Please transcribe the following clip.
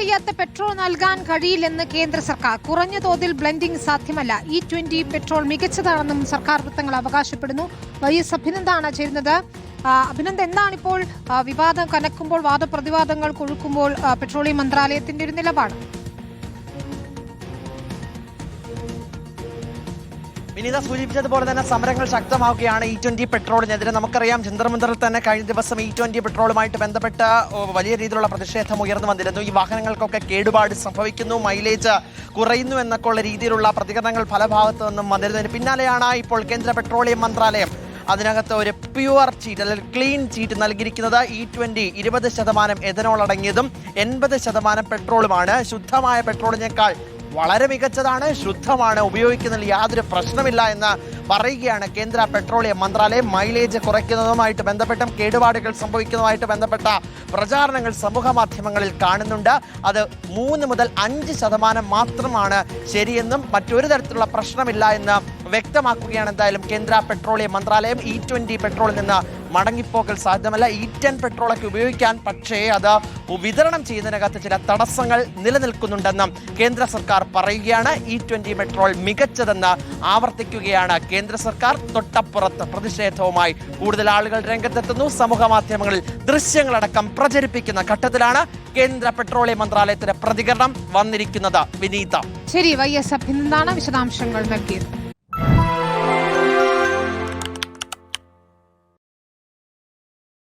ചെയ്യാത്ത പെട്രോൾ നൽകാൻ കഴിയില്ലെന്ന് കേന്ദ്ര സർക്കാർ. കുറഞ്ഞ തോതിൽ ബ്ലെൻഡിംഗ് സാധ്യമല്ല. E20 പെട്രോൾ മികച്ചതാണെന്നും സർക്കാർ വൃത്തങ്ങൾ അവകാശപ്പെടുന്നു. YS അഭിനന്ദാണ് ചേരുന്നത്. അഭിനന്ദ്, എന്താണിപ്പോൾ വിവാദം കനക്കുമ്പോൾ, വാദപ്രതിവാദങ്ങൾ കൊഴുക്കുമ്പോൾ പെട്രോളിയം മന്ത്രാലയത്തിന്റെ ഒരു നിലപാട്? വിനീത സൂചിപ്പിച്ചതുപോലെ തന്നെ സമരങ്ങൾ ശക്തമാവുകയാണ് E20 പെട്രോളിനെതിരെ. നമുക്കറിയാം, ജന്തർ തന്നെ കഴിഞ്ഞ ദിവസം E20 പെട്രോളുമായിട്ട് ബന്ധപ്പെട്ട് വലിയ രീതിയിലുള്ള പ്രതിഷേധം ഉയർന്നു വന്നിരുന്നു. ഈ വാഹനങ്ങൾക്കൊക്കെ കേടുപാട് സംഭവിക്കുന്നു, മൈലേജ് കുറയുന്നു എന്നൊക്കെ ഉള്ള രീതിയിലുള്ള പ്രതികരണങ്ങൾ പല ഭാഗത്തു നിന്നും വന്നിരുന്നതിന് പിന്നാലെയാണ് ഇപ്പോൾ കേന്ദ്ര പെട്രോളിയം മന്ത്രാലയം അതിനകത്ത് ഒരു പ്യുവർ ചീറ്റ് അല്ലെങ്കിൽ ക്ലീൻ ചീറ്റ് നൽകിയിരിക്കുന്നത്. E20 20% ethanol അടങ്ങിയതും 80% പെട്രോളുമാണ്. ശുദ്ധമായ പെട്രോളിനേക്കാൾ വളരെ മികച്ചതാണ്, ശുദ്ധമാണ്, ഉപയോഗിക്കുന്നതിൽ യാതൊരു പ്രശ്നമില്ല എന്ന് പറയുകയാണ് കേന്ദ്ര പെട്രോളിയം മന്ത്രാലയം. മൈലേജ് കുറയ്ക്കുന്നതുമായിട്ട് ബന്ധപ്പെട്ടും കേടുപാടുകൾ സംഭവിക്കുന്നതുമായിട്ട് ബന്ധപ്പെട്ട പ്രചാരണങ്ങൾ സമൂഹ മാധ്യമങ്ങളിൽ കാണുന്നുണ്ട്. അത് 3 മുതൽ 5% മാത്രമാണ് ശരിയെന്നും മറ്റൊരു തരത്തിലുള്ള പ്രശ്നമില്ല എന്ന് വ്യക്തമാക്കുകയാണ് എന്തായാലും കേന്ദ്ര പെട്രോളിയം മന്ത്രാലയം. E20 പെട്രോളിൽ നിന്ന് മടങ്ങിപ്പോകൽ സാധ്യമല്ല. E10 പെട്രോളൊക്കെ ഉപയോഗിക്കാൻ, പക്ഷേ അത് വിതരണം ചെയ്യുന്നതിനകത്ത് ചില തടസ്സങ്ങൾ നിലനിൽക്കുന്നുണ്ടെന്നും കേന്ദ്ര സർക്കാർ പറയുകയാണ്. E20 പെട്രോൾ മികച്ചതെന്ന് ആവർത്തിക്കുകയാണ് കേന്ദ്ര സർക്കാർ. തൊട്ടപ്പുറത്ത് പ്രതിഷേധവുമായി കൂടുതൽ ആളുകൾ രംഗത്തെത്തുന്നു. സമൂഹ മാധ്യമങ്ങളിൽ ദൃശ്യങ്ങളടക്കം പ്രചരിപ്പിക്കുന്ന ഘട്ടത്തിലാണ് കേന്ദ്ര പെട്രോളിയം മന്ത്രാലയത്തിന്റെ പ്രതികരണം വന്നിരിക്കുന്നത്. വിനീത, ശരി, YS അഭിനന്ദാണ് വിശദാംശങ്ങൾ നൽകിയത്.